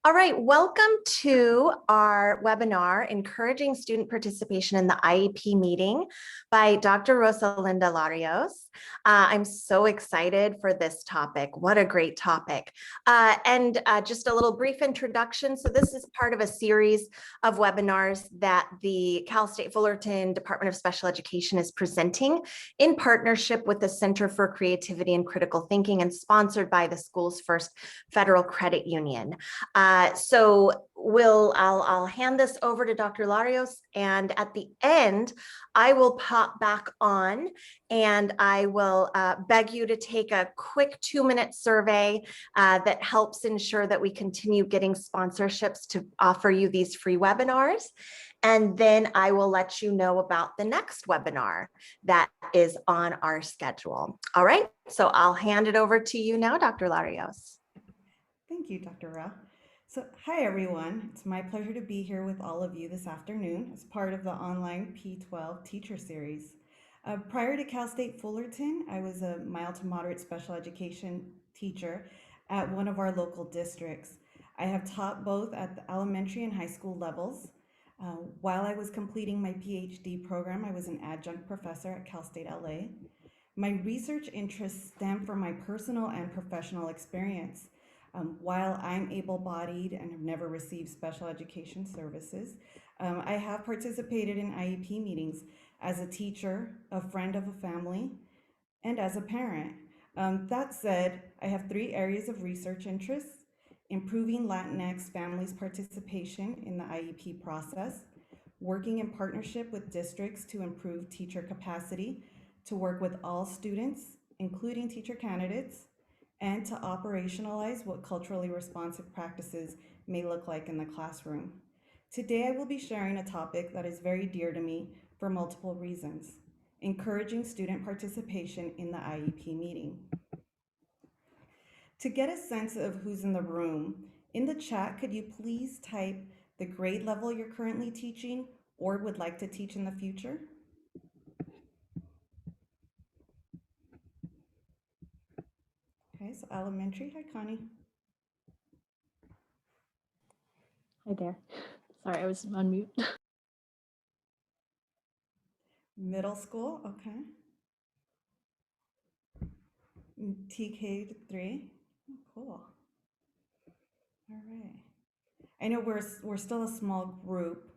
All right, welcome to our webinar, Encouraging Student Participation in the IEP Meeting by Dr. Rosalinda Larios. I'm so excited for this topic. What a great topic. And just a little brief introduction. So this is part of a series of webinars that the Cal State Fullerton Department of Special Education is presenting in partnership with the Center for Creativity and Critical Thinking and sponsored by the Schools First Federal Credit Union. I'll hand this over to Dr. Larios, and at the end, I will pop back on and I will beg you to take a quick 2-minute survey that helps ensure that we continue getting sponsorships to offer you these free webinars. And then I will let you know about the next webinar that is on our schedule. All right, so I'll hand it over to you now, Dr. Larios. Thank you, Dr. Ra. So, hi everyone. It's my pleasure to be here with all of you this afternoon as part of the online K12 teacher series. Prior to Cal State Fullerton, I was a mild to moderate special education teacher at one of our local districts. I have taught both at the elementary and high school levels. While I was completing my PhD program, I was an adjunct professor at Cal State LA. My research interests stem from my personal and professional experience. While I'm able-bodied and have never received special education services, I have participated in IEP meetings as a teacher, a friend of a family, and as a parent. That said, I have 3 areas of research interests: improving Latinx families' participation in the IEP process, working in partnership with districts to improve teacher capacity to work with all students, including teacher candidates, and to operationalize what culturally responsive practices may look like in the classroom. Today, I will be sharing a topic that is very dear to me for multiple reasons: encouraging student participation in the IEP meeting. To get a sense of who's in the room, in the chat, could you please type the grade level you're currently teaching or would like to teach in the future? Okay, so elementary. Hi, Connie. Hi there. Sorry, I was on mute. Middle school, okay. TK3, cool. All right. I know we're still a small group,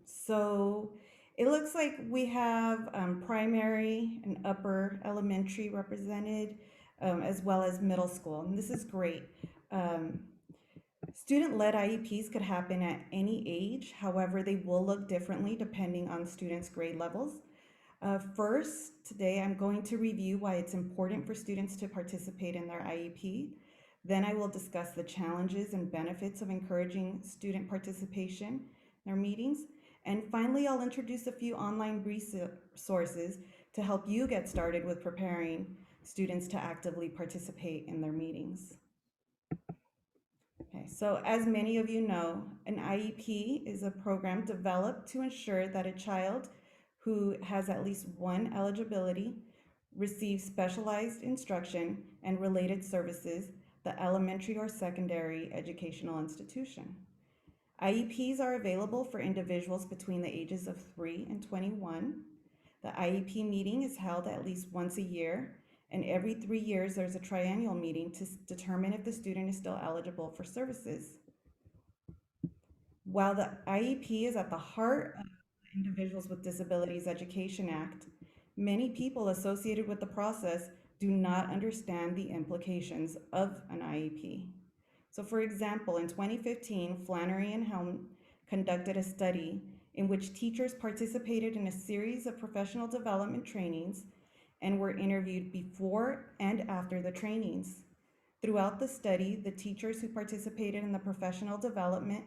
so it looks like we have primary and upper elementary represented, as well as middle school, and this is great. Student-led IEPs could happen at any age. However, they will look differently depending on students' grade levels. First, today I'm going to review why it's important for students to participate in their IEP. Then I will discuss the challenges and benefits of encouraging student participation in our meetings. And finally, I'll introduce a few online resources to help you get started with preparing students to actively participate in their meetings. Okay, so as many of you know, an IEP is a program developed to ensure that a child who has at least one eligibility receives specialized instruction and related services the elementary or secondary educational institution. IEPs are available for individuals between the ages of 3 and 21. The IEP meeting is held at least once a year, and every 3 years there's a triennial meeting to determine if the student is still eligible for services. While the IEP is at the heart of the Individuals with Disabilities Education Act, many people associated with the process do not understand the implications of an IEP. So for example, in 2015, Flannery and Helm conducted a study in which teachers participated in a series of professional development trainings and were interviewed before and after the trainings. Throughout the study, the teachers who participated in the professional development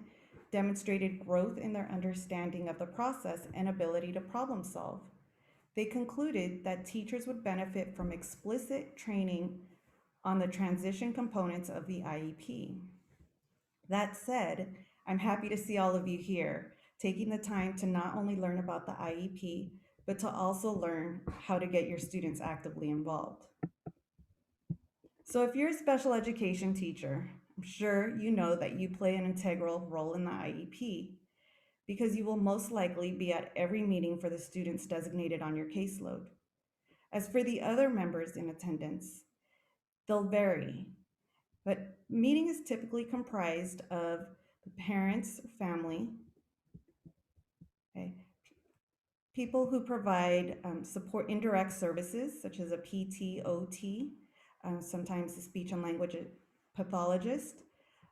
demonstrated growth in their understanding of the process and ability to problem solve. They concluded that teachers would benefit from explicit training on the transition components of the IEP. That said, I'm happy to see all of you here, taking the time to not only learn about the IEP, but to also learn how to get your students actively involved. So if you're a special education teacher, I'm sure you know that you play an integral role in the IEP because you will most likely be at every meeting for the students designated on your caseload. As for the other members in attendance, they'll vary, but meeting is typically comprised of the parents, family, okay, people who provide support indirect services such as a PT, OT, sometimes a speech and language pathologist,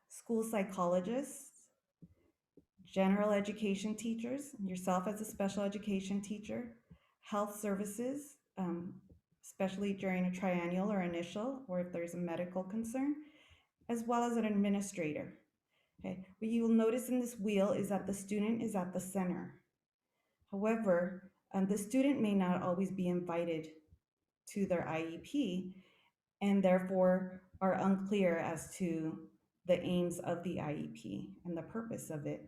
school psychologists, general education teachers, yourself as a special education teacher, health services, especially during a triennial or initial, or if there's a medical concern, as well as an administrator. Okay, what you will notice in this wheel is that the student is at the center. However, the student may not always be invited to their IEP and therefore are unclear as to the aims of the IEP and the purpose of it.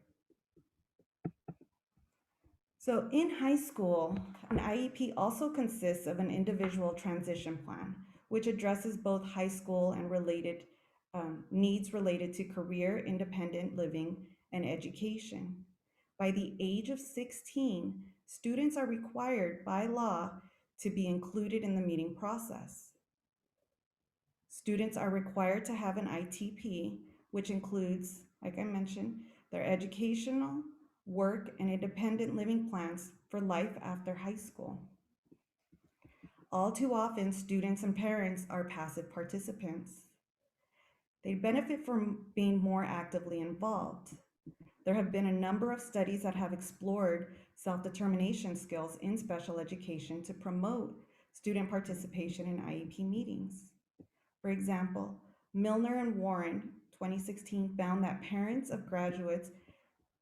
So in high school, an IEP also consists of an individual transition plan, which addresses both high school and related needs related to career, independent living, and education. By the age of 16, students are required by law to be included in the meeting process. Students are required to have an ITP, which includes, like I mentioned, their educational, work, and independent living plans for life after high school. All too often, students and parents are passive participants. They benefit from being more actively involved. There have been a number of studies that have explored self-determination skills in special education to promote student participation in IEP meetings. For example, Milner and Warren, 2016, found that parents of graduates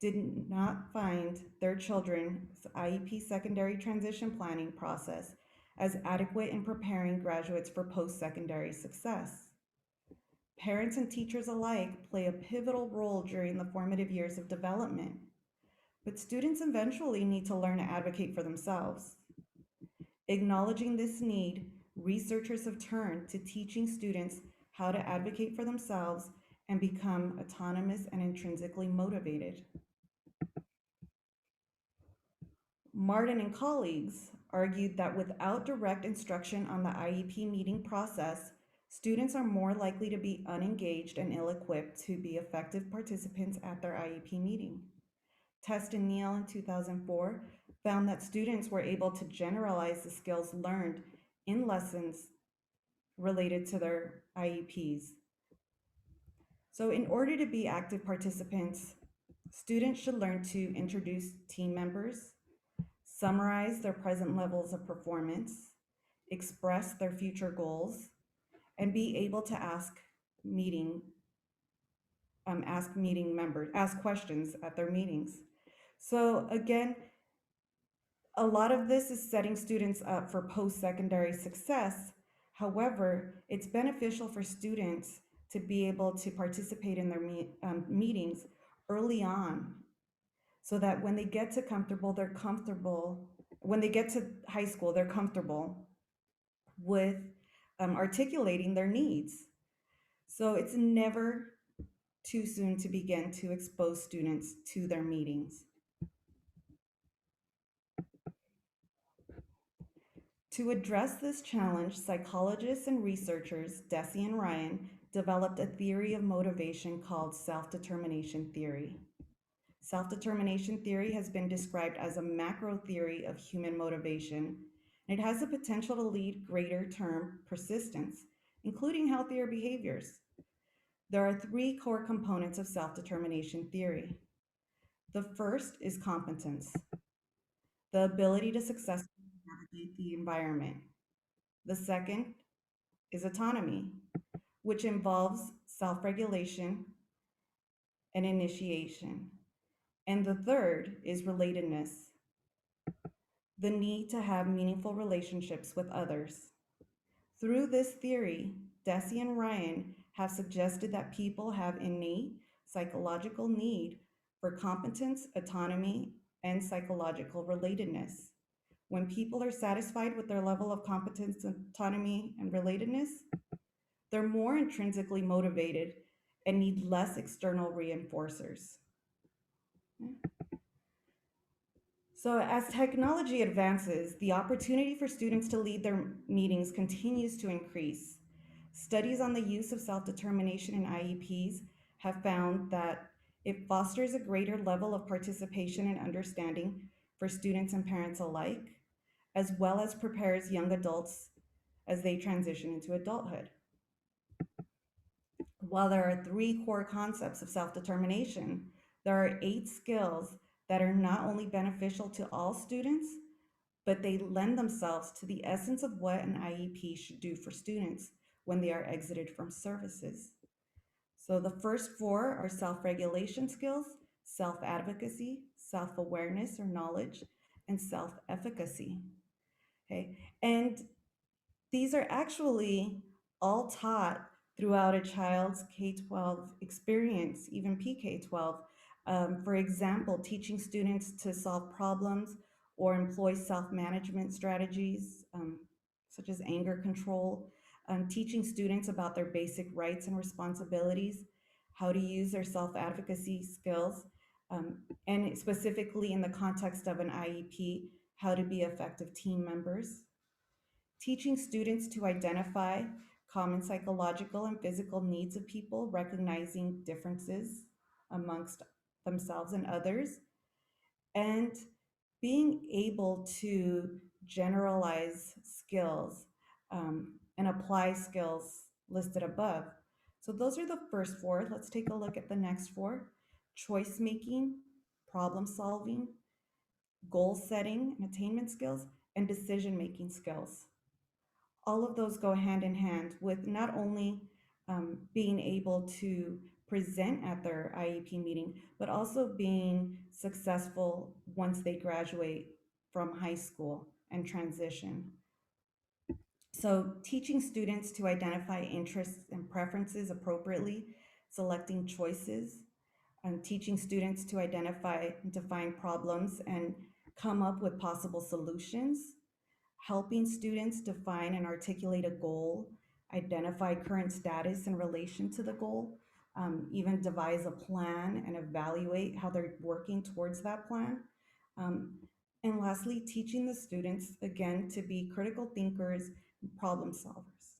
did not find their children's IEP secondary transition planning process as adequate in preparing graduates for post-secondary success. Parents and teachers alike play a pivotal role during the formative years of development, but students eventually need to learn to advocate for themselves. Acknowledging this need, researchers have turned to teaching students how to advocate for themselves and become autonomous and intrinsically motivated. Martin and colleagues argued that without direct instruction on the IEP meeting process, students are more likely to be unengaged and ill-equipped to be effective participants at their IEP meeting. Test and Neal in 2004 found that students were able to generalize the skills learned in lessons related to their IEPs. So in order to be active participants, students should learn to introduce team members, summarize their present levels of performance, express their future goals, and be able to ask questions at their meetings. So again, a lot of this is setting students up for post-secondary success. However, it's beneficial for students to be able to participate in their meetings early on so that when they get to when they get to high school, they're comfortable with articulating their needs. So it's never too soon to begin to expose students to their meetings. To address this challenge, psychologists and researchers, Deci and Ryan, developed a theory of motivation called self-determination theory. Self-determination theory has been described as a macro theory of human motivation, and it has the potential to lead greater term persistence, including healthier behaviors. There are three core components of self-determination theory. The first is competence, the ability to successfully navigate the environment. The second is autonomy, which involves self-regulation and initiation. And the third is relatedness, the need to have meaningful relationships with others. Through this theory, Deci and Ryan have suggested that people have innate psychological need for competence, autonomy, and psychological relatedness. When people are satisfied with their level of competence, autonomy, and relatedness, they're more intrinsically motivated and need less external reinforcers. So as technology advances, the opportunity for students to lead their meetings continues to increase. Studies on the use of self-determination in IEPs have found that it fosters a greater level of participation and understanding for students and parents alike, as well as prepares young adults as they transition into adulthood. While there are 3 core concepts of self-determination, there are 8 skills that are not only beneficial to all students, but they lend themselves to the essence of what an IEP should do for students when they are exited from services. So the first 4 are self-regulation skills, self-advocacy, self-awareness or knowledge, and self-efficacy. Okay, and these are actually all taught throughout a child's K12 experience, even PK12. For example, teaching students to solve problems or employ self-management strategies, such as anger control, teaching students about their basic rights and responsibilities, how to use their self-advocacy skills, and specifically in the context of an IEP, how to be effective team members. Teaching students to identify common psychological and physical needs of people, recognizing differences amongst themselves and others, and being able to generalize skills and apply skills listed above. So those are the first 4. Let's take a look at the next 4. Choice making, problem solving, goal setting and attainment skills, and decision making skills. All of those go hand in hand with not only being able to present at their IEP meeting, but also being successful once they graduate from high school and transition. So teaching students to identify interests and preferences appropriately, selecting choices, and teaching students to identify and define problems and come up with possible solutions, helping students define and articulate a goal, identify current status in relation to the goal, even devise a plan and evaluate how they're working towards that plan. And lastly, teaching the students, again, to be critical thinkers and problem solvers.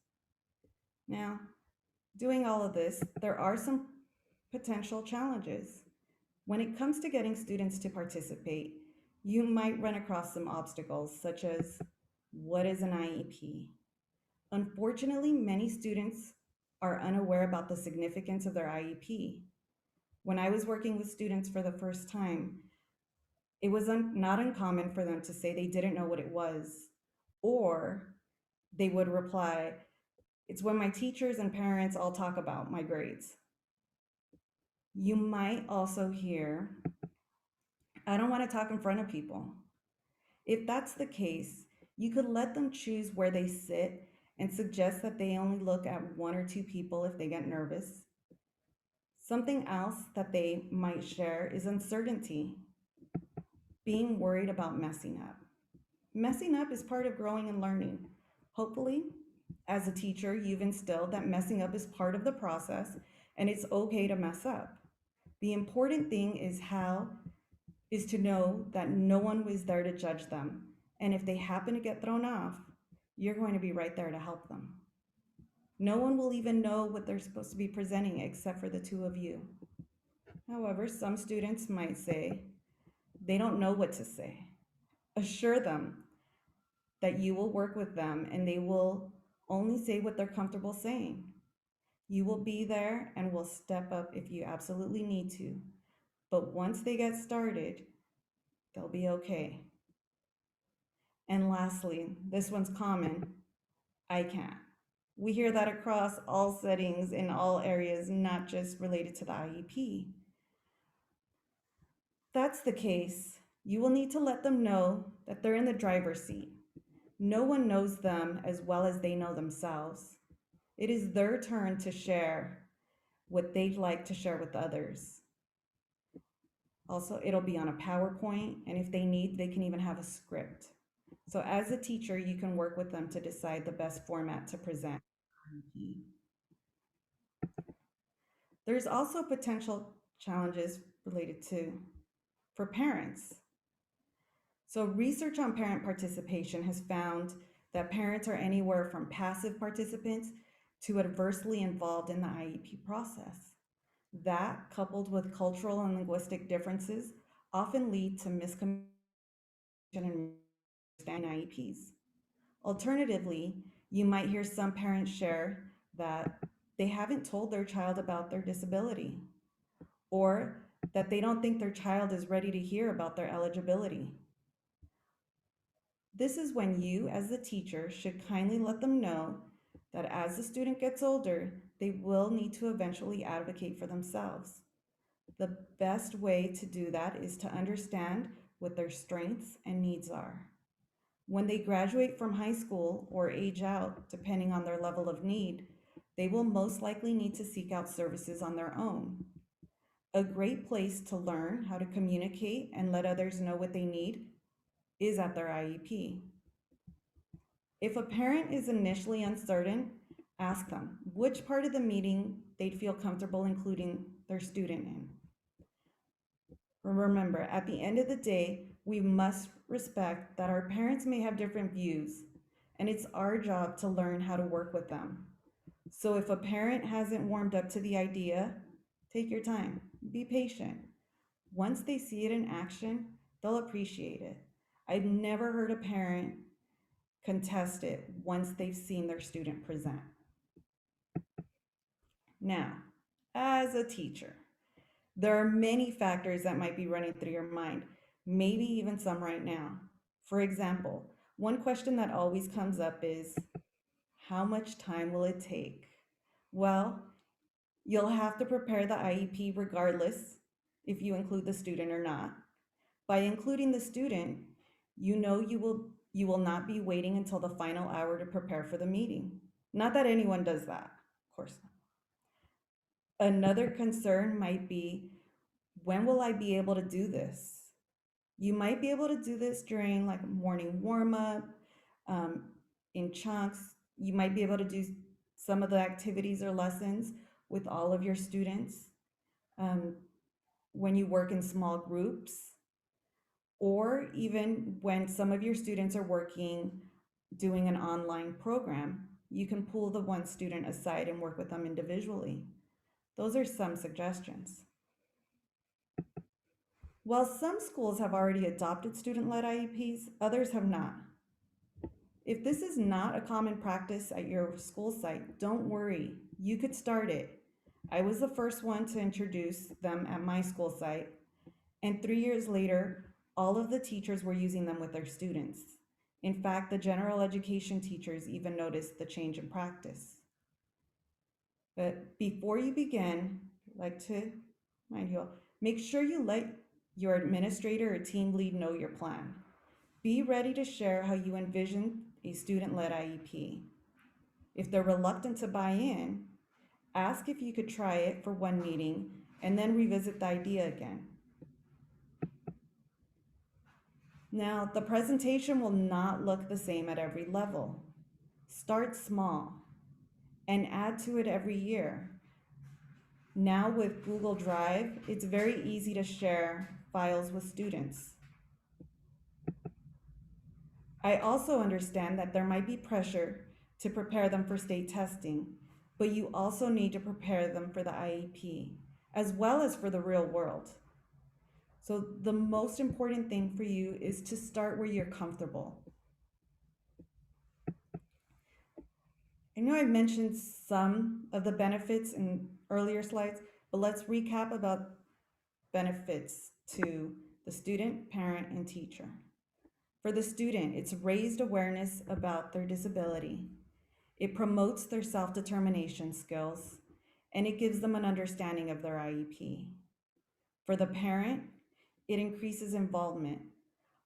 Now, doing all of this, there are some potential challenges. When it comes to getting students to participate, you might run across some obstacles, such as what is an IEP? Unfortunately, many students are unaware about the significance of their IEP. When I was working with students for the first time, it was not uncommon for them to say they didn't know what it was, or they would reply, "It's when my teachers and parents all talk about my grades." You might also hear, "I don't want to talk in front of people." If that's the case, you could let them choose where they sit and suggest that they only look at 1 or 2 people if they get nervous. Something else that they might share is uncertainty, being worried about messing up. Messing up is part of growing and learning. Hopefully, as a teacher, you've instilled that messing up is part of the process and it's okay to mess up. The important thing is to know that no one was there to judge them. And if they happen to get thrown off, you're going to be right there to help them. No one will even know what they're supposed to be presenting except for the 2 of you. However, some students might say they don't know what to say. Assure them that you will work with them and they will only say what they're comfortable saying. You will be there and will step up if you absolutely need to. But once they get started, they'll be okay. And lastly, this one's common, "I can't." We hear that across all settings in all areas, not just related to the IEP. If that's the case, you will need to let them know that they're in the driver's seat. No one knows them as well as they know themselves. It is their turn to share what they'd like to share with others. Also, it'll be on a PowerPoint, and if they need, they can even have a script. So as a teacher, you can work with them to decide the best format to present. There's also potential challenges related to for parents. So research on parent participation has found that parents are anywhere from passive participants to adversely involved in the IEP process. That, coupled with cultural and linguistic differences, often lead to miscommunication and misunderstanding IEPs. Alternatively, you might hear some parents share that they haven't told their child about their disability, or that they don't think their child is ready to hear about their eligibility. This is when you, as the teacher, should kindly let them know that as the student gets older, they will need to eventually advocate for themselves. The best way to do that is to understand what their strengths and needs are. When they graduate from high school or age out, depending on their level of need, they will most likely need to seek out services on their own. A great place to learn how to communicate and let others know what they need is at their IEP. If a parent is initially uncertain, ask them which part of the meeting they'd feel comfortable including their student in. Remember, at the end of the day, we must respect that our parents may have different views, and it's our job to learn how to work with them. So if a parent hasn't warmed up to the idea, take your time, be patient. Once they see it in action, they'll appreciate it. I've never heard a parent contest it once they've seen their student present. Now, as a teacher, there are many factors that might be running through your mind, maybe even some right now. For example, one question that always comes up is, how much time will it take? Well, you'll have to prepare the IEP regardless if you include the student or not. By including the student, you know you will not be waiting until the final hour to prepare for the meeting. Not that anyone does that, of course not. Another concern might be, when will I be able to do this? You might be able to do this during like morning warm up, in chunks. You might be able to do some of the activities or lessons with all of your students when you work in small groups, or even when some of your students are working doing an online program, you can pull the one student aside and work with them individually. Those are some suggestions. While some schools have already adopted student-led IEPs, others have not. If this is not a common practice at your school site, don't worry, you could start it. I was the first one to introduce them at my school site, and 3 years later, all of the teachers were using them with their students. In fact, the general education teachers even noticed the change in practice. But before you begin, I'd like to remind you all, make sure you let your administrator or team lead know your plan. Be ready to share how you envision a student-led IEP. If they're reluctant to buy in, ask if you could try it for one meeting and then revisit the idea again. Now, the presentation will not look the same at every level. Start small and add to it every year. Now with Google Drive, it's very easy to share files with students. I also understand that there might be pressure to prepare them for state testing, but you also need to prepare them for the IEP, as well as for the real world. So the most important thing for you is to start where you're comfortable. I know I mentioned some of the benefits in earlier slides, but let's recap about benefits to the student, parent, and teacher. For the student, it's raised awareness about their disability. It promotes their self-determination skills, and it gives them an understanding of their IEP. For the parent, it increases involvement.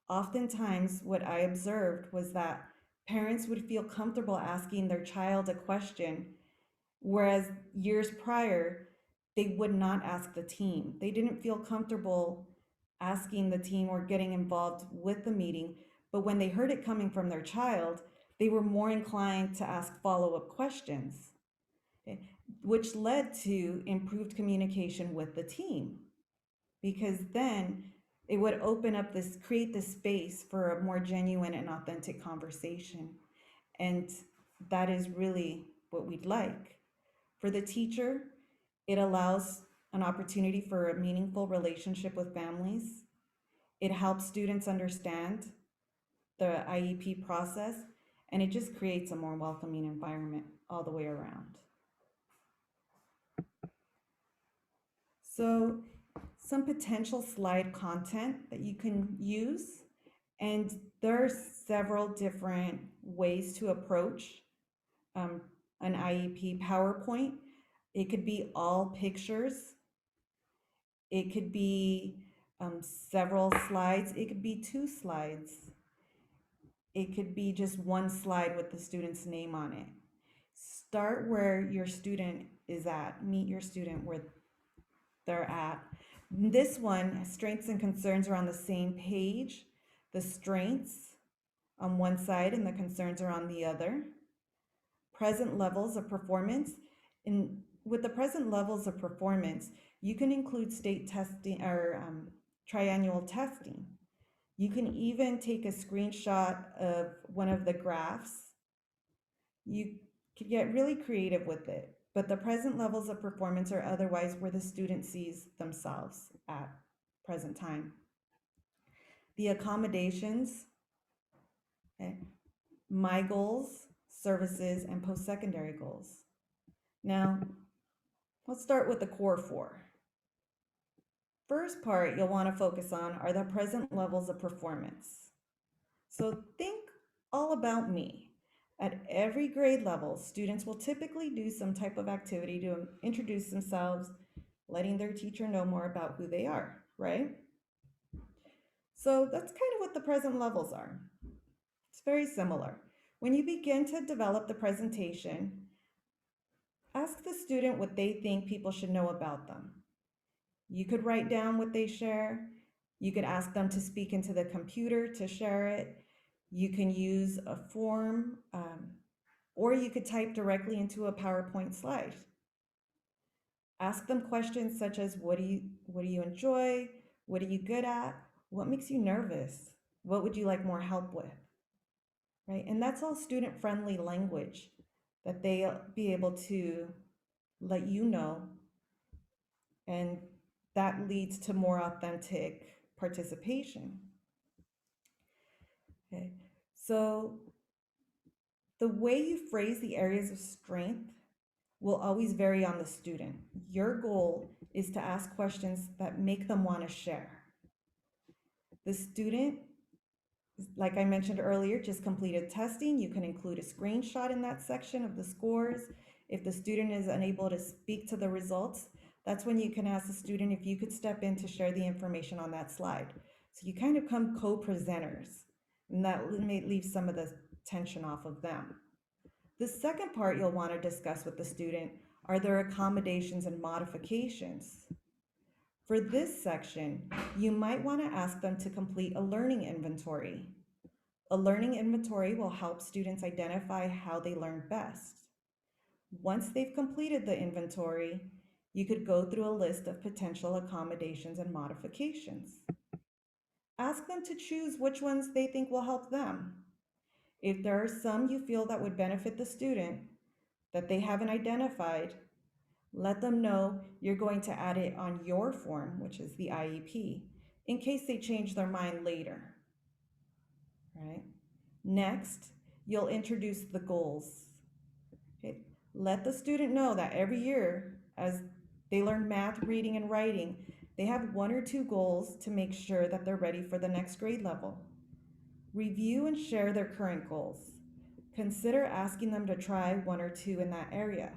Oftentimes, what I observed was that parents would feel comfortable asking their child a question, whereas years prior, they would not ask the team. They didn't feel comfortable asking the team or getting involved with the meeting, but when they heard it coming from their child, they were more inclined to ask follow-up questions. which led to improved communication with the team, because then it would open up this, create this space for a more genuine and authentic conversation. And that is really what we'd like. For the teacher, it allows an opportunity for a meaningful relationship with families. It helps students understand the IEP process, and it just creates a more welcoming environment all the way around. So, some potential slide content that you can use, and there are several different ways to approach um, an IEP PowerPoint. It could be all pictures, it could be several slides, it could be 2 slides, it could be just 1 slide with the student's name on it. Start where your student is at, meet your student where they're at. This one, strengths and concerns, are on the same page. The strengths on one side and the concerns are on the other. Present levels of performance. And with the present levels of performance, you can include state testing or triannual testing. You can even take a screenshot of one of the graphs. You could get really creative with it, but the present levels of performance are otherwise where the student sees themselves at present time. The accommodations, okay, my goals, services, and post-secondary goals. Now, let's start with the core 4. First part you'll want to focus on are the present levels of performance. So think all about me. At every grade level, students will typically do some type of activity to introduce themselves, letting their teacher know more about who they are, right? So that's kind of what the present levels are. It's very similar. When you begin to develop the presentation, ask the student what they think people should know about them. You could write down what they share. You could ask them to speak into the computer to share it. You can use a form, or you could type directly into a PowerPoint slide. Ask them questions such as, what do you enjoy? What are you good at? What makes you nervous? What would you like more help with? Right? And that's all student-friendly language that they'll be able to let you know, and that leads to more authentic participation. Okay. So the way you phrase the areas of strength will always vary on the student. Your goal is to ask questions that make them want to share. The student, like I mentioned earlier, just completed testing. You can include a screenshot in that section of the scores. If the student is unable to speak to the results, that's when you can ask the student if you could step in to share the information on that slide. So you kind of become co-presenters, and that may leave some of the tension off of them. The second part you'll want to discuss with the student are their accommodations and modifications. For this section, you might want to ask them to complete a learning inventory. A learning inventory will help students identify how they learn best. Once they've completed the inventory, you could go through a list of potential accommodations and modifications. Ask them to choose which ones they think will help them. If there are some you feel that would benefit the student that they haven't identified, let them know you're going to add it on your form, which is the IEP, in case they change their mind later. Right? Next, you'll introduce the goals. Okay? Let the student know that every year, as they learn math, reading, and writing, they have 1 or 2 goals to make sure that they're ready for the next grade level. Review and share their current goals. Consider asking them to try 1 or 2 in that area.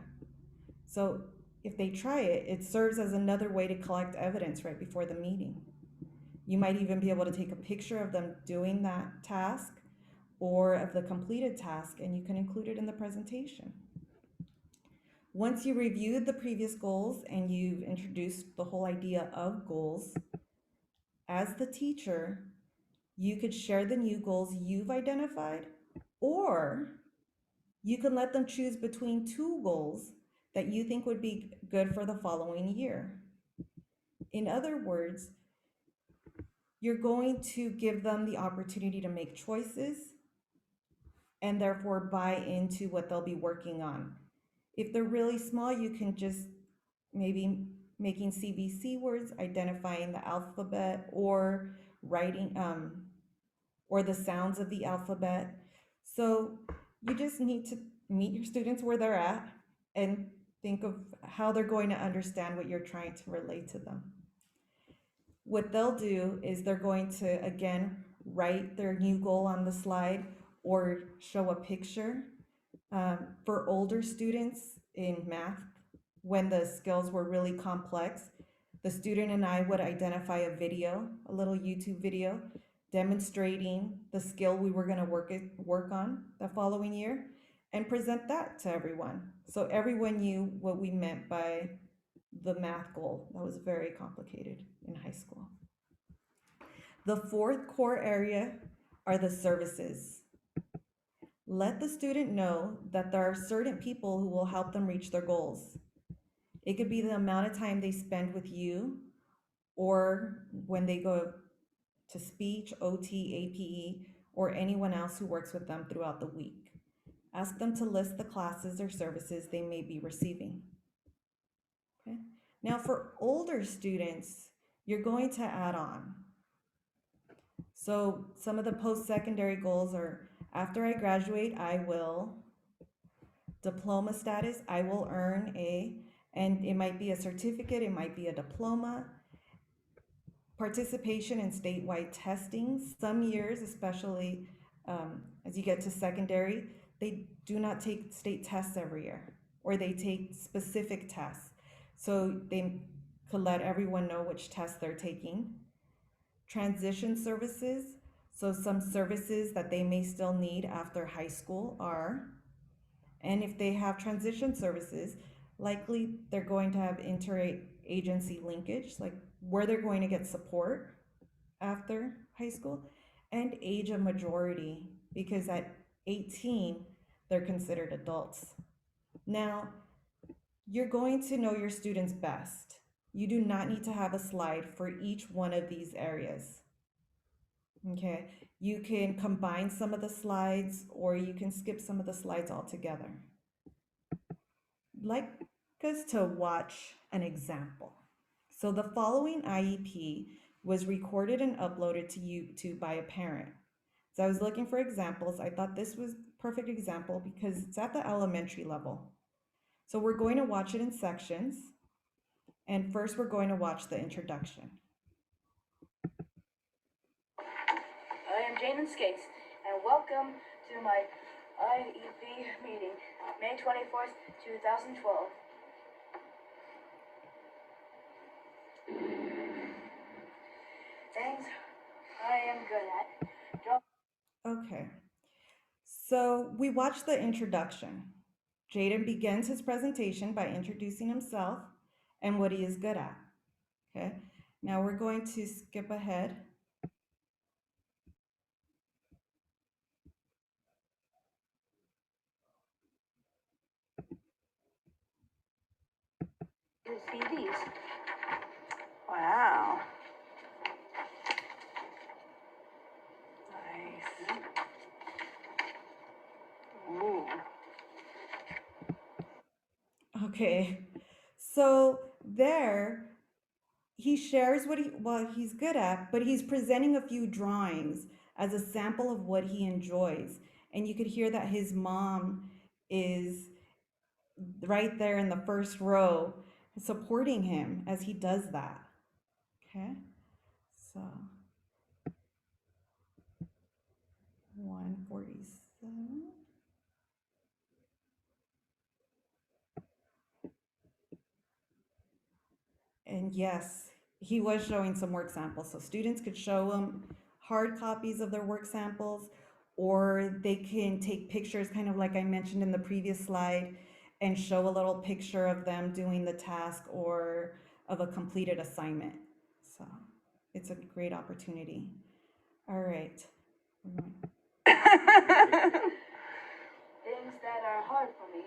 So if they try it, it serves as another way to collect evidence right before the meeting. You might even be able to take a picture of them doing that task or of the completed task, and you can include it in the presentation. Once you reviewed the previous goals and you've introduced the whole idea of goals, as the teacher, you could share the new goals you've identified, or you can let them choose between 2 goals that you think would be good for the following year. In other words, you're going to give them the opportunity to make choices and therefore buy into what they'll be working on. If they're really small, you can just maybe making CVC words, identifying the alphabet, or writing or the sounds of the alphabet. So you just need to meet your students where they're at and think of how they're going to understand what you're trying to relate to them. What they'll do is they're going to, again, write their new goal on the slide or show a picture. For older students in math, when the skills were really complex, the student and I would identify a video, a little YouTube video, demonstrating the skill we were going to work on the following year and present that to everyone. So everyone knew what we meant by the math goal. That was very complicated in high school. The fourth core area are the services. Let the student know that there are certain people who will help them reach their goals. It could be the amount of time they spend with you, or when they go to speech, OT, APE, or anyone else who works with them throughout the week. Ask them to list the classes or services they may be receiving. Okay. Now for older students, you're going to add on. So some of the post-secondary goals are, after I graduate, I will, diploma status, I will earn a, and it might be a certificate, it might be a diploma, participation in statewide testing. Some years, especially as you get to secondary, they do not take state tests every year, or they take specific tests. So they could let everyone know which tests they're taking. Transition services, so some services that they may still need after high school are, and if they have transition services, likely they're going to have interagency linkage, like where they're going to get support after high school, and age of majority, because at 18, they're considered adults. Now, you're going to know your students best. You do not need to have a slide for each one of these areas. Okay, you can combine some of the slides, or you can skip some of the slides altogether. I'd like us to watch an example. So the following IEP was recorded and uploaded to YouTube by a parent. So I was looking for examples. I thought this was a perfect example because it's at the elementary level. So we're going to watch it in sections. And first we're going to watch the introduction. I am Jaden Skates, and welcome to my IEP meeting, May 24th, 2012. Things I am good at. Okay, so we watched the introduction. Jaden begins his presentation by introducing himself and what he is good at. Okay, now we're going to skip ahead. To see these. Wow. Nice. Ooh. Okay, so there he shares what he's good at, but he's presenting a few drawings as a sample of what he enjoys. And you could hear that his mom is right there in the first row supporting him as he does that. Okay, so 147. And yes, he was showing some work samples. So students could show them hard copies of their work samples, or they can take pictures, kind of like I mentioned in the previous slide, and show a little picture of them doing the task or of a completed assignment. So it's a great opportunity. All right. Things that are hard for me.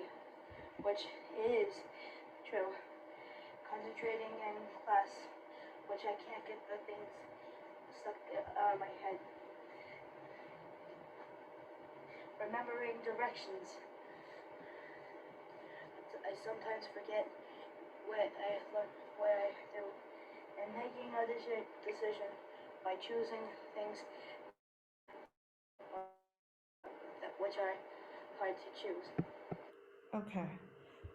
which is true. Concentrating in class, which I can't get the things stuck out of my head. Remembering directions. I sometimes forget what I do, and making a decision by choosing things which are hard to choose. Okay.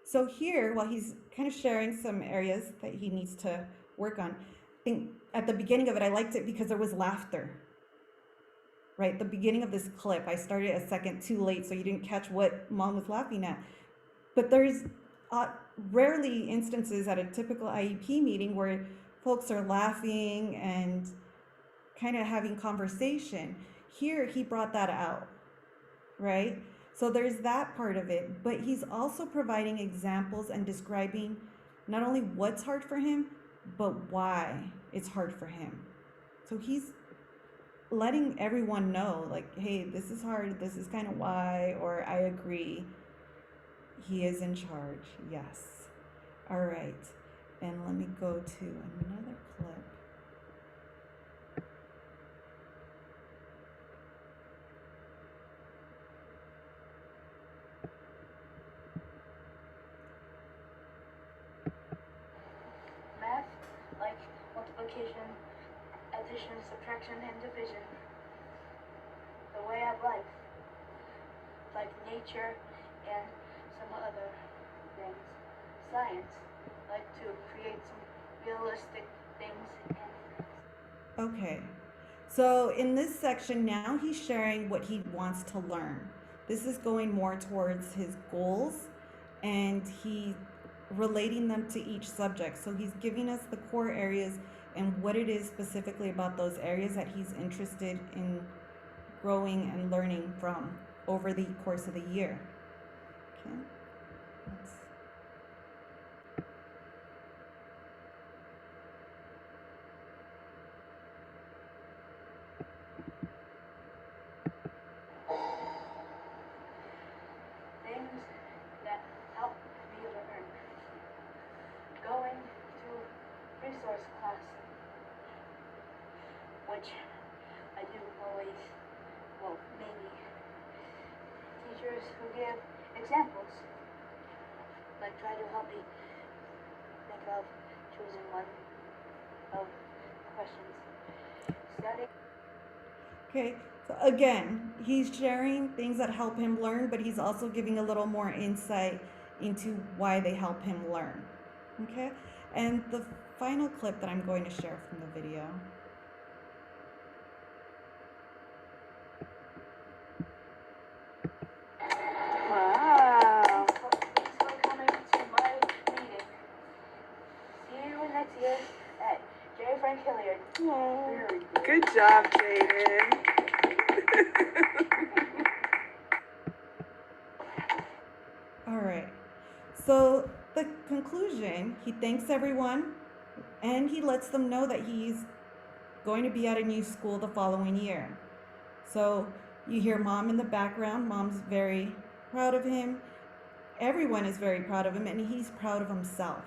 So here, while he's kind of sharing some areas that he needs to work on, I think at the beginning of it, I liked it because there was laughter. Right, the beginning of this clip, I started a second too late, so you didn't catch what mom was laughing at. But there's rarely instances at a typical IEP meeting where folks are laughing and kind of having conversation. Here, he brought that out, right? So there's that part of it, but he's also providing examples and describing not only what's hard for him, but why it's hard for him. So he's letting everyone know, like, hey, this is hard, this is kind of why, or I agree. He is in charge, yes. All right, and let me go to another clip. Math, like multiplication, addition, subtraction, and division. The way of life, like nature and some other things. Science, like to create some realistic things. Okay, so in this section now he's sharing what he wants to learn. This is going more towards his goals, and he relating them to each subject. So he's giving us the core areas and what it is specifically about those areas that he's interested in growing and learning from over the course of the year. Okay. Things that help me learn. Going to resource class, which I do always, well, maybe. Teachers who give examples, like try to help me think of choosing one of questions. Study. Okay, so again, he's sharing things that help him learn, but he's also giving a little more insight into why they help him learn. Okay, and the final clip that I'm going to share from the video. Wow. Thanks for coming to my meeting. See you next year at J. Frank Hilliard. Oh, Very good job, Jaden. All right, so the conclusion, he thanks everyone and he lets them know that he's going to be at a new school the following year. So you hear mom in the background. Mom's very proud of him. Everyone is very proud of him, and he's proud of himself.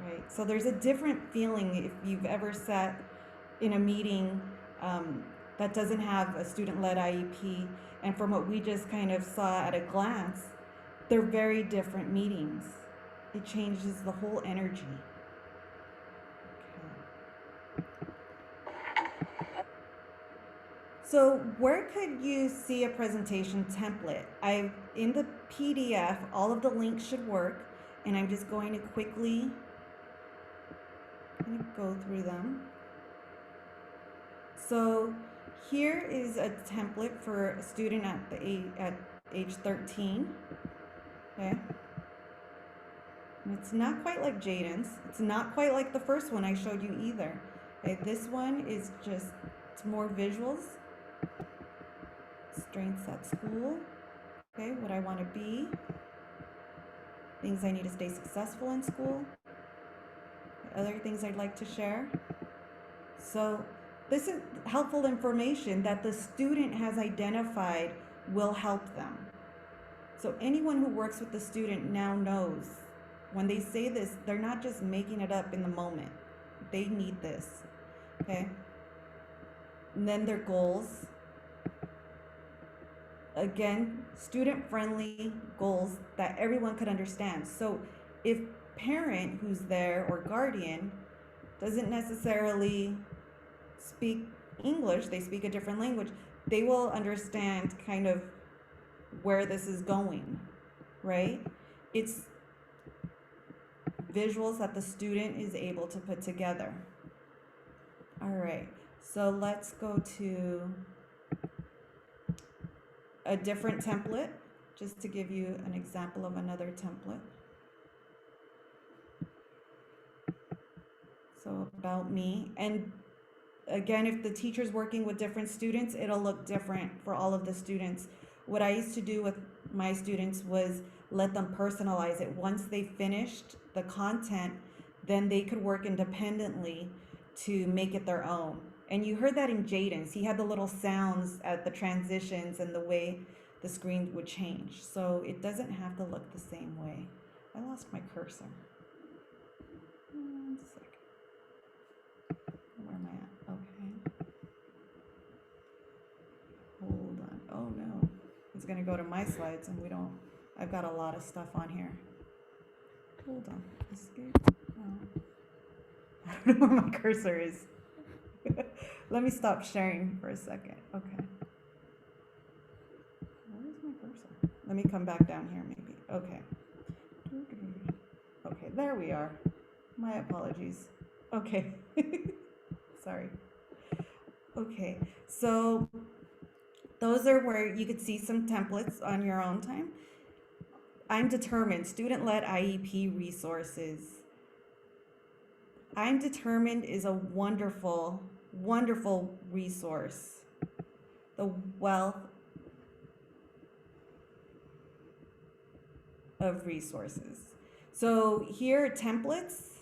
Right? So there's a different feeling if you've ever sat in a meeting that doesn't have a student-led IEP, and from what we just kind of saw at a glance, they're very different meetings. It changes the whole energy. So where could you see a presentation template? In the PDF, all of the links should work, and I'm just going to quickly go through them. So here is a template for a student at age 13. Okay. And it's not quite like Jaden's. It's not quite like the first one I showed you either. Okay, this one is just, it's more visuals. Strengths at school, okay, what I want to be, things I need to stay successful in school, other things I'd like to share. So this is helpful information that the student has identified will help them. So anyone who works with the student now knows when they say this, they're not just making it up in the moment. They need this, okay? And then their goals. Again, student-friendly goals that everyone could understand. So if parent who's there or guardian doesn't necessarily speak English, they speak a different language, they will understand kind of where this is going, right? It's visuals that the student is able to put together. All right, so let's go to a different template, just to give you an example of another template. So about me, and again, if the teacher's working with different students, it'll look different for all of the students. What I used to do with my students was let them personalize it. Once they finished the content, then they could work independently to make it their own. And you heard that in Jaden's. He had the little sounds at the transitions and the way the screen would change. So it doesn't have to look the same way. I lost my cursor. 1 second. Where am I at? Okay. Hold on. Oh no. It's gonna go to my slides and I've got a lot of stuff on here. Hold on. Escape. No. I don't know where my cursor is. Let me stop sharing for a second. Okay. Where is my cursor? Let me come back down here maybe. Okay. Okay, there we are. My apologies. Okay. Sorry. Okay, so those are where you could see some templates on your own time. I'm Determined, student-led IEP resources. I'm Determined is a wonderful, wonderful resource. The wealth of resources. So here are templates.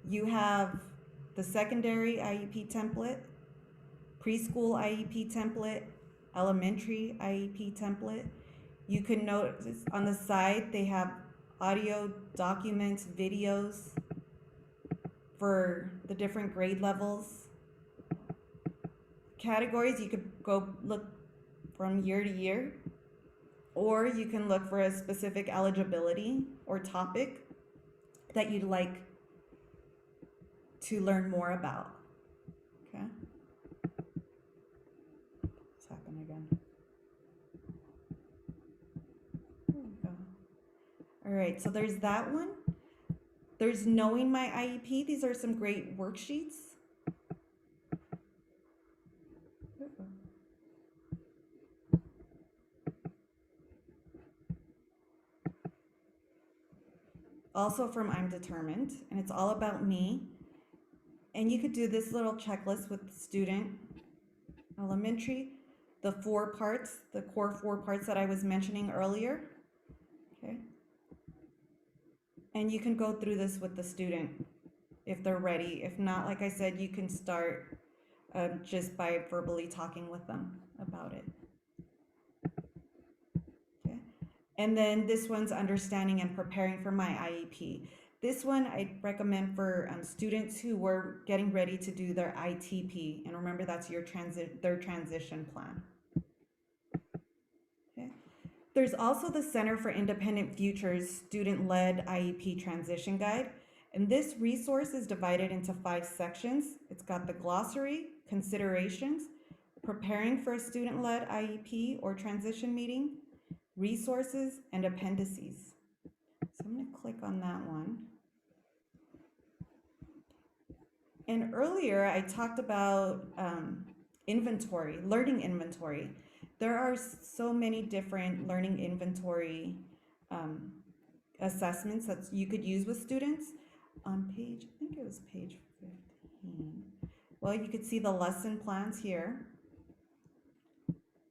You have the secondary IEP template, preschool IEP template, elementary IEP template. You can notice on the side they have audio, documents, videos for the different grade levels. Categories, you could go look from year to year, or you can look for a specific eligibility or topic that you'd like to learn more about. Okay. What's happened again? There we go. All right, so there's that one. There's Knowing My IEP. These are some great worksheets. Also from I'm Determined, and it's all about me. And you could do this little checklist with the student. Elementary, the 4 parts, the core 4 parts that I was mentioning earlier. Okay. And you can go through this with the student if they're ready. If not, like I said, you can start just by verbally talking with them about it. Okay. And then this one's Understanding and Preparing for My IEP. This one I recommend for students who were getting ready to do their ITP. And remember, that's their transition plan. Okay. There's also the Center for Independent Futures Student-Led IEP Transition Guide. And this resource is divided into 5 sections. It's got the glossary, considerations, preparing for a student-led IEP or transition meeting, resources, and appendices. So I'm going to click on that one. And earlier I talked about inventory, learning inventory. There are so many different learning inventory assessments that you could use with students. On page, I think it was page 15. Well, you could see the lesson plans here.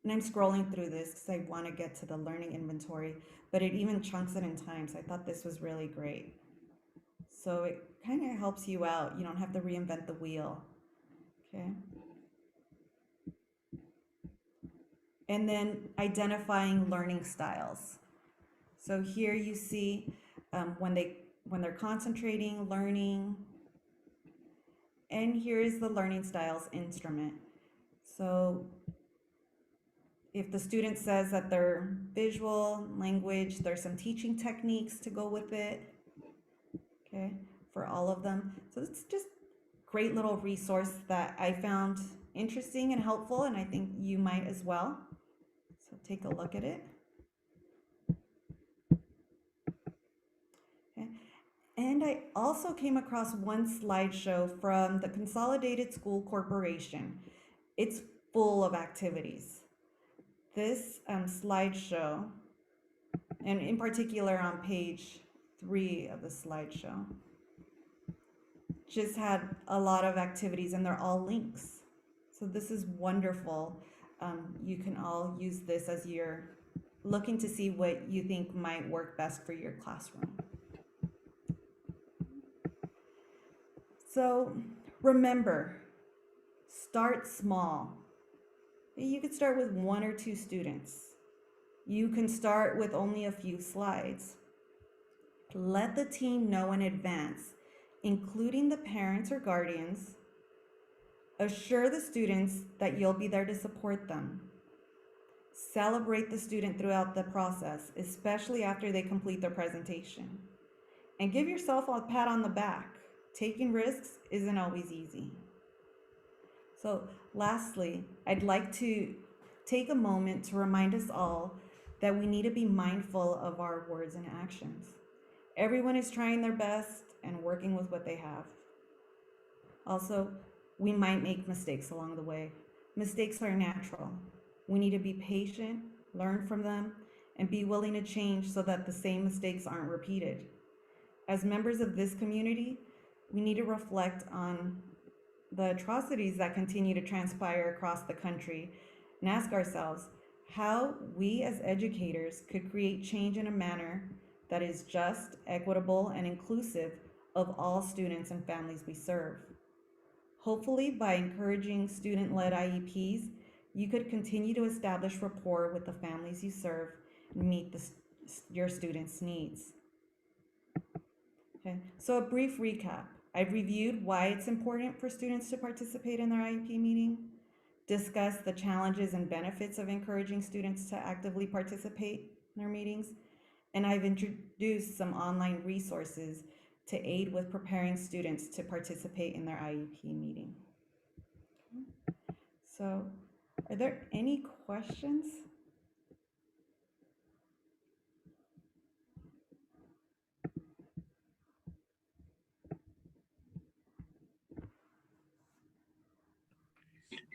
And I'm scrolling through this because I want to get to the learning inventory, but it even chunks it in time. So I thought this was really great. So it kind of helps you out. You don't have to reinvent the wheel. Okay. and then identifying learning styles. So here you see when they're concentrating, learning, and here is the learning styles instrument. So if the student says that they're visual, language, there's some teaching techniques to go with it, okay, for all of them. So it's just great little resource that I found interesting and helpful, and I think you might as well. So take a look at it. Okay. And I also came across one slideshow from the Consolidated School Corporation. It's full of activities. This slideshow, and in particular on page 3 of the slideshow, just had a lot of activities and they're all links. So this is wonderful. You can all use this as you're looking to see what you think might work best for your classroom. So remember, start small. You could start with 1 or 2 students. You can start with only a few slides. Let the team know in advance, including the parents or guardians. Assure the students that you'll be there to support them. Celebrate the student throughout the process, especially after they complete their presentation. And give yourself a pat on the back. Taking risks isn't always easy. So lastly, I'd like to take a moment to remind us all that we need to be mindful of our words and actions. Everyone is trying their best and working with what they have. Also, we might make mistakes along the way. Mistakes are natural. We need to be patient, learn from them, and be willing to change so that the same mistakes aren't repeated. As members of this community, we need to reflect on the atrocities that continue to transpire across the country and ask ourselves how we as educators could create change in a manner that is just, equitable, and inclusive of all students and families we serve. Hopefully, by encouraging student-led IEPs, you could continue to establish rapport with the families you serve and meet your students' needs. Okay, so a brief recap. I've reviewed why it's important for students to participate in their IEP meeting, discussed the challenges and benefits of encouraging students to actively participate in their meetings, and I've introduced some online resources to aid with preparing students to participate in their IEP meeting. So, are there any questions?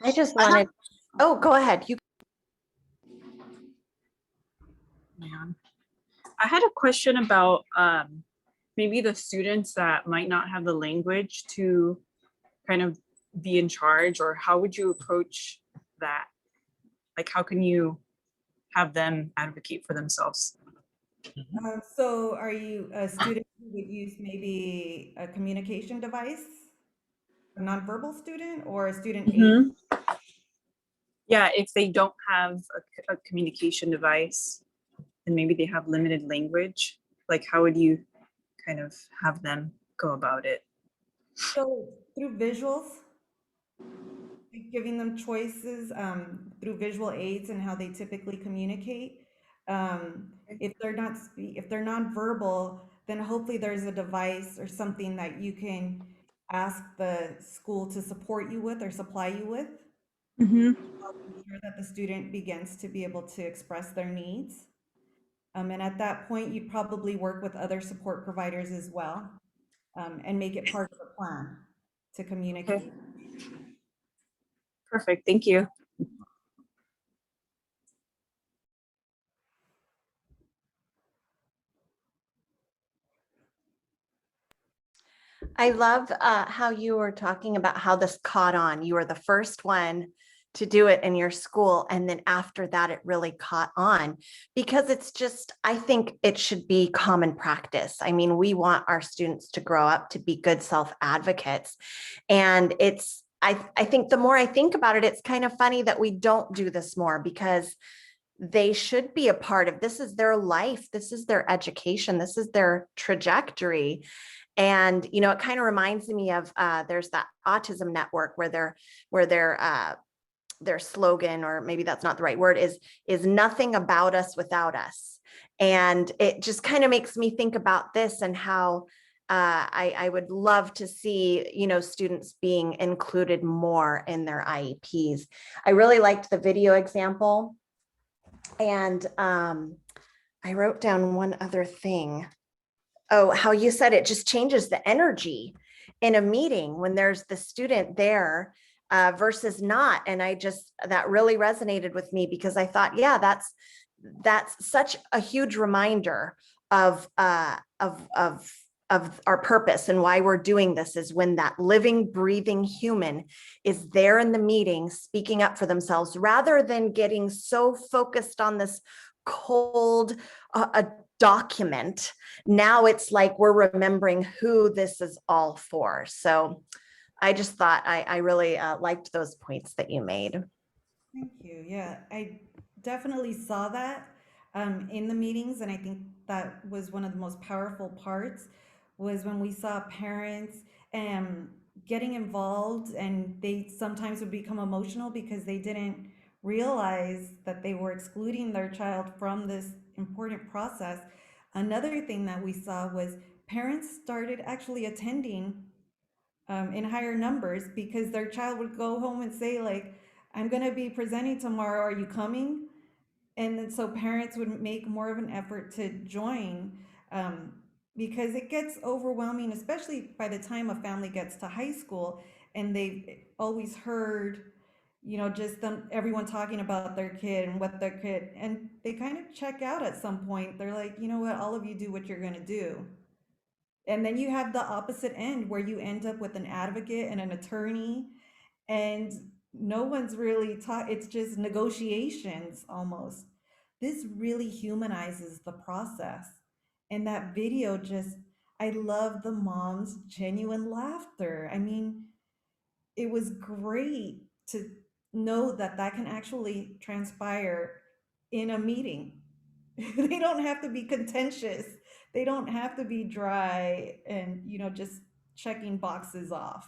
I just wanted, oh, go ahead. You. Man. I had a question about maybe the students that might not have the language to kind of be in charge, or how would you approach that? Like, how can you have them advocate for themselves? So are you a student who would use maybe a communication device, a nonverbal student, or a student aid? Yeah, if they don't have a communication device and maybe they have limited language, like how would you kind of have them go about it? So through visuals, giving them choices through visual aids and how they typically communicate. If they're nonverbal, then hopefully there's a device or something that you can ask the school to support you with or supply you with. Ensure that the student begins to be able to express their needs. And at that point, you'd probably work with other support providers as well, and make it part of the plan to communicate. Okay. Perfect, thank you. I love how you were talking about how this caught on. You were the first one to do it in your school. And then after that, it really caught on because it's just, I think it should be common practice. I mean, we want our students to grow up to be good self-advocates. And it's I think the more I think about it, it's kind of funny that we don't do this more, because they should be a part of this. Is their life, this is their education, this is their trajectory. And it kind of reminds me of there's that autism network where their slogan, or maybe that's not the right word, is nothing about us without us. And it just kind of makes me think about this, and how I would love to see, students being included more in their IEPs. I really liked the video example. And I wrote down one other thing. Oh, how you said it just changes the energy in a meeting when there's the student there versus not. And that really resonated with me, because I thought, yeah, that's such a huge reminder of our purpose and why we're doing this, is when that living, breathing human is there in the meeting speaking up for themselves, rather than getting so focused on this cold a document. Now it's like we're remembering who this is all for. So I just thought I really liked those points that you made. Thank you. Yeah, I definitely saw that in the meetings, and I think that was one of the most powerful parts, was when we saw parents um, getting involved, and they sometimes would become emotional because they didn't realize that they were excluding their child from this important process. Another thing that we saw was parents started actually attending in higher numbers, because their child would go home and say, like, I'm going to be presenting tomorrow, are you coming? And then so parents would make more of an effort to join, um, because it gets overwhelming, especially by the time a family gets to high school and they've always heard, just everyone talking about their kid and what their kid, and they kind of check out at some point. They're like, you know what, all of you do what you're going to do. And then you have the opposite end, where you end up with an advocate and an attorney, and no one's really taught. It's just negotiations almost. This really humanizes the process. And that video just, I love the mom's genuine laughter. I mean, it was great to know that that can actually transpire in a meeting. They don't have to be contentious. They don't have to be dry and, just checking boxes off.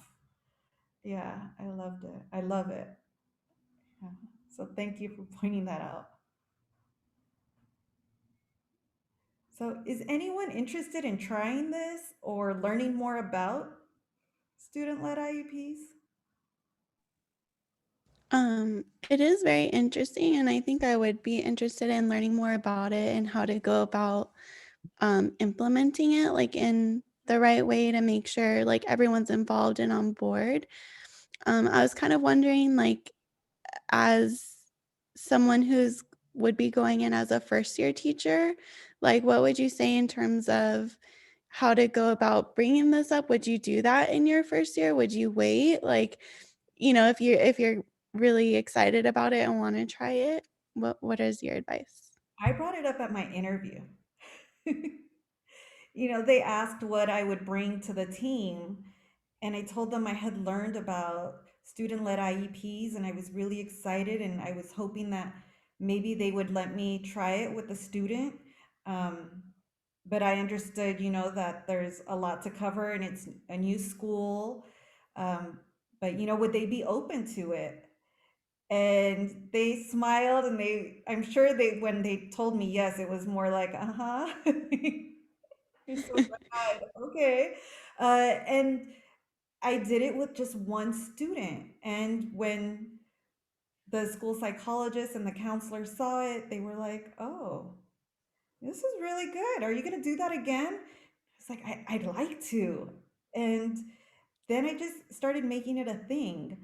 Yeah, I loved it. I love it. Yeah. So thank you for pointing that out. So is anyone interested in trying this or learning more about student-led IEPs? It is very interesting, and I think I would be interested in learning more about it and how to go about implementing it, like in the right way, to make sure like everyone's involved and on board. I was kind of wondering, like, as someone who's would be going in as a first year teacher, like, what would you say in terms of how to go about bringing this up? Would you do that in your first year? Would you wait? Like, if you're really excited about it and want to try it, what is your advice? I brought it up at my interview. They asked what I would bring to the team, and I told them I had learned about student-led IEPs, and I was really excited, and I was hoping that maybe they would let me try it with a student. Um, but I understood, that there's a lot to cover and it's a new school. But, would they be open to it? And they smiled, and I'm sure when they told me yes, it was more like, uh-huh. You're so glad. Okay. And I did it with just one student. And when the school psychologist and the counselor saw it, they were like, oh, this is really good. Are you going to do that again? It's like, I'd like to. And then I just started making it a thing.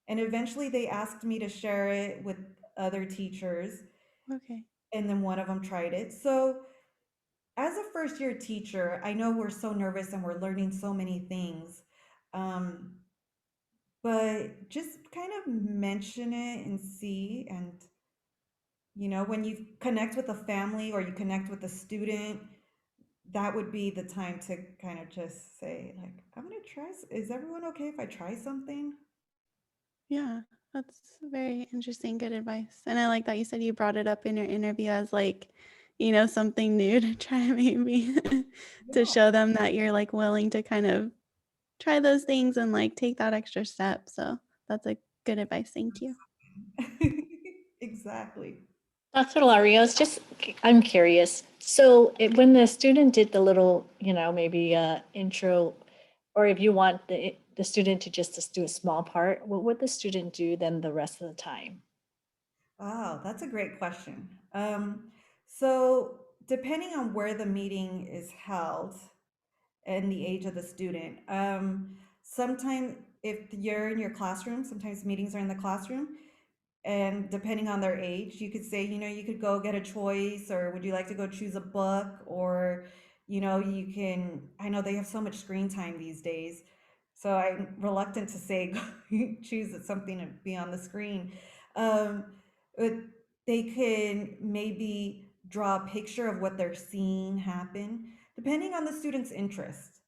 And eventually they asked me to share it with other teachers. Okay. And then one of them tried it. So as a first year teacher, I know we're so nervous and we're learning so many things. Um, but just kind of mention it and see. And, when you connect with a family or you connect with a student, that would be the time to kind of just say, like, I'm going to try. Is everyone okay if I try something? Yeah, that's very interesting. Good advice. And I like that you said you brought it up in your interview as like, something new to try maybe to show them that you're like willing to kind of try those things and like take that extra step. So that's a good advice. Thank you. Exactly. Dr. Larios, I'm curious. So when the student did the little, maybe intro, or if you want the student to just do a small part, what would the student do then the rest of the time? Wow, that's a great question. So depending on where the meeting is held and the age of the student, sometimes if you're in your classroom, sometimes meetings are in the classroom, and depending on their age, you could say, you could go get a choice, or would you like to go choose a book, or, you can, I know they have so much screen time these days, so I'm reluctant to say choose something to be on the screen. Um, but they can maybe draw a picture of what they're seeing happen, depending on the student's interest.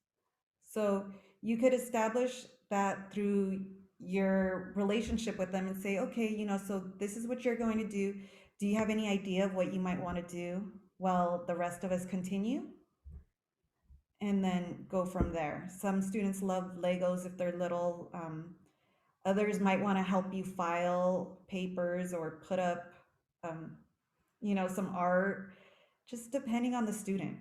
So you could establish that through your relationship with them and say, okay, so this is what you're going to do. Do you have any idea of what you might want to do while the rest of us continue? And then go from there. Some students love Legos if they're little. Others might want to help you file papers or put up, um, some art, just depending on the student.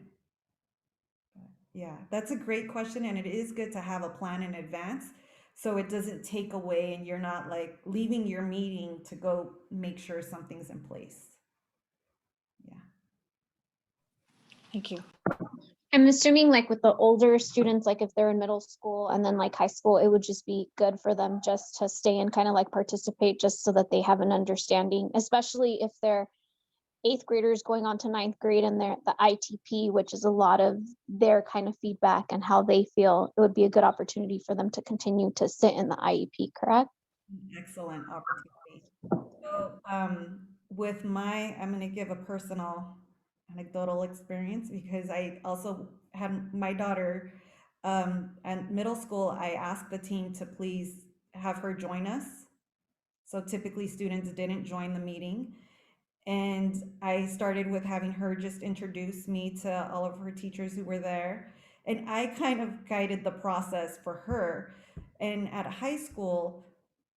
Yeah, that's a great question, and it is good to have a plan in advance so it doesn't take away and you're not like leaving your meeting to go make sure something's in place. Yeah. Thank you. I'm assuming like with the older students, like if they're in middle school and then like high school, it would just be good for them just to stay and kind of like participate just so that they have an understanding, especially if they're eighth graders going on to ninth grade and they're the ITP, which is a lot of their kind of feedback and how they feel. It would be a good opportunity for them to continue to sit in the IEP, correct? Excellent opportunity. So, I'm going to give a personal anecdotal experience because I also had my daughter at middle school. I asked the team to please have her join us. So typically students didn't join the meeting. And I started with having her just introduce me to all of her teachers who were there. And I kind of guided the process for her. And at high school,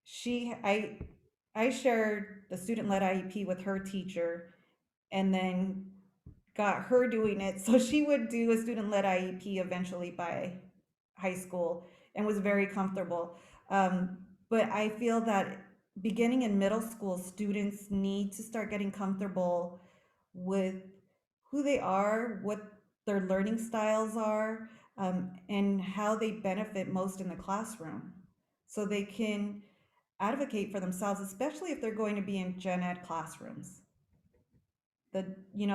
she I shared the student-led IEP with her teacher and then got her doing it. So she would do a student-led IEP eventually by high school and was very comfortable. But I feel that beginning in middle school, students need to start getting comfortable with who they are, what their learning styles are, and how they benefit most in the classroom. So they can advocate for themselves, especially if they're going to be in gen ed classrooms.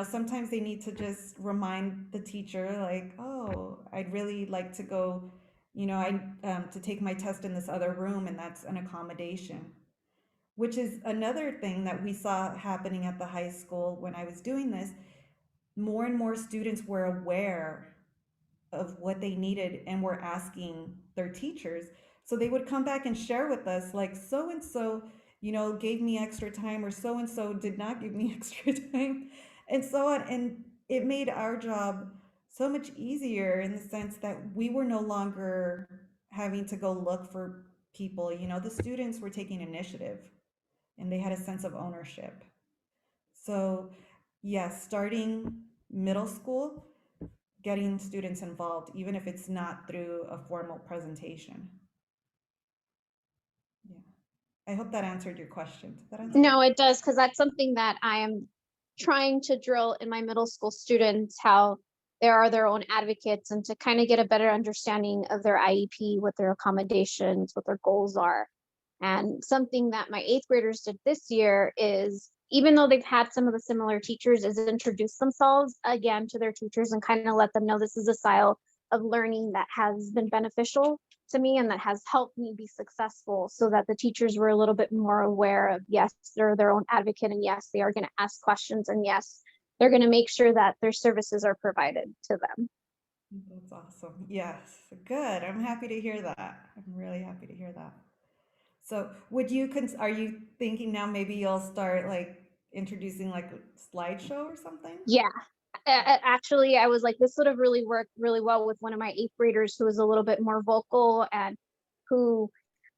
Sometimes they need to just remind the teacher, like, oh, I'd really like to go, to take my test in this other room, and that's an accommodation. Which is another thing that we saw happening at the high school when I was doing this. More and more students were aware of what they needed and were asking their teachers. So they would come back and share with us, like, so and so, gave me extra time, or so and so did not give me extra time, and so on. And it made our job so much easier in the sense that we were no longer having to go look for people. The students were taking initiative and they had a sense of ownership. So, yes, starting middle school, getting students involved, even if it's not through a formal presentation. Yeah. I hope that answered your question. Did that answer? No, it does, because that's something that I am trying to drill in my middle school students, how they are their own advocates and to kind of get a better understanding of their IEP, what their accommodations, what their goals are. And something that my eighth graders did this year is, even though they've had some of the similar teachers, is introduce themselves again to their teachers and kind of let them know this is a style of learning that has been beneficial to me and that has helped me be successful, so that the teachers were a little bit more aware of, yes, they're their own advocate, and yes, they are going to ask questions, and yes, they're going to make sure that their services are provided to them. That's awesome. Yes, good. I'm happy to hear that. I'm really happy to hear that. So are you thinking now maybe you'll start like introducing like a slideshow or something? Yeah. Actually, I was like, this would have really worked really well with one of my eighth graders who is a little bit more vocal and who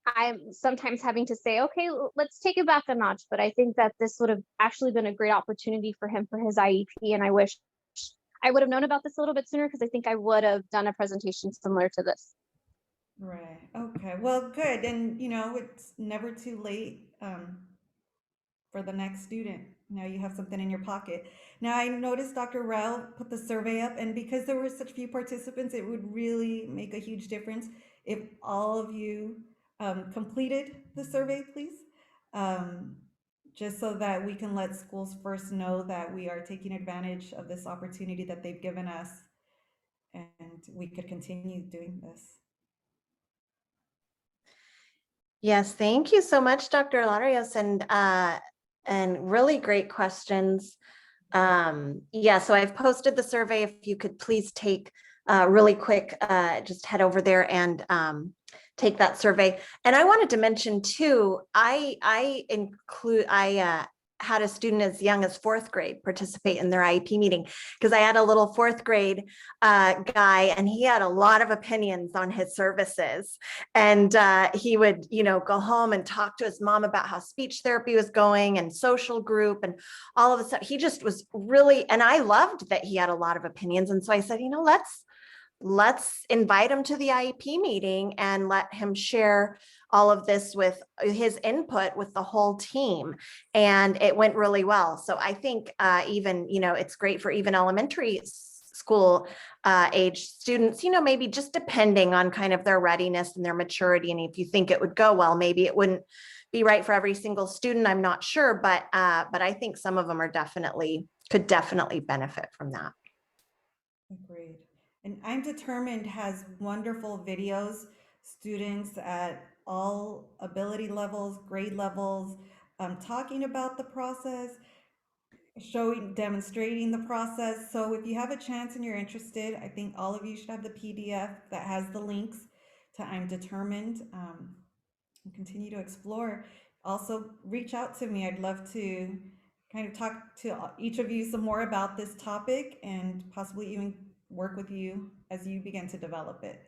I'm sometimes having to say, okay, let's take it back a notch. But I think that this would have actually been a great opportunity for him for his IEP. And I wish I would have known about this a little bit sooner because I think I would have done a presentation similar to this. Right. Okay. Well, good. And it's never too late for the next student. Now you have something in your pocket. Now I noticed Dr. Rao put the survey up, and because there were such few participants, it would really make a huge difference if all of you completed the survey, please. Just so that we can let schools first know that we are taking advantage of this opportunity that they've given us, and we could continue doing this. Yes, thank you so much, Dr. Larios, and really great questions. Yeah, so I've posted the survey. If you could please take really quick, just head over there and take that survey. And I wanted to mention too, I had a student as young as fourth grade participate in their IEP meeting because I had a little fourth grade guy and he had a lot of opinions on his services. And he would, go home and talk to his mom about how speech therapy was going and social group and all of a sudden he just was really, and I loved that he had a lot of opinions. And so I said, let's invite him to the IEP meeting and let him share all of this with his input with the whole team. And it went really well. So I think even, it's great for even elementary school age students, maybe just depending on kind of their readiness and their maturity. And if you think it would go well, maybe it wouldn't be right for every single student. I'm not sure, but I think some of them could definitely benefit from that. Agreed. And I'm Determined has wonderful videos, students at all ability levels, grade levels, talking about the process, demonstrating the process. So if you have a chance and you're interested, I think all of you should have the PDF that has the links to I'm Determined. And continue to explore. Also reach out to me. I'd love to kind of talk to each of you some more about this topic and possibly even work with you as you begin to develop it.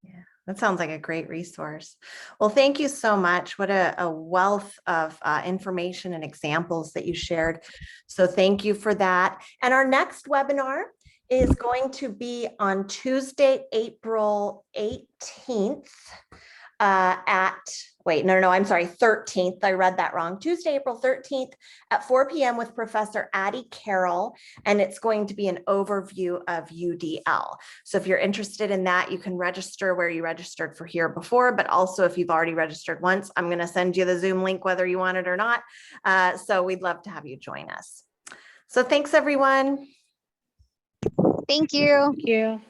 Yeah, that sounds like a great resource. Well, thank you so much. What a wealth of information and examples that you shared. So thank you for that. And our next webinar is going to be on Tuesday, April 18th. I'm sorry, 13th. I read that wrong. Tuesday, April 13th at 4 p.m. with Professor Addie Carroll, and it's going to be an overview of UDL. So if you're interested in that, you can register where you registered for here before, but also if you've already registered once, I'm going to send you the Zoom link whether you want it or not. So we'd love to have you join us. So thanks, everyone. Thank you. Thank you.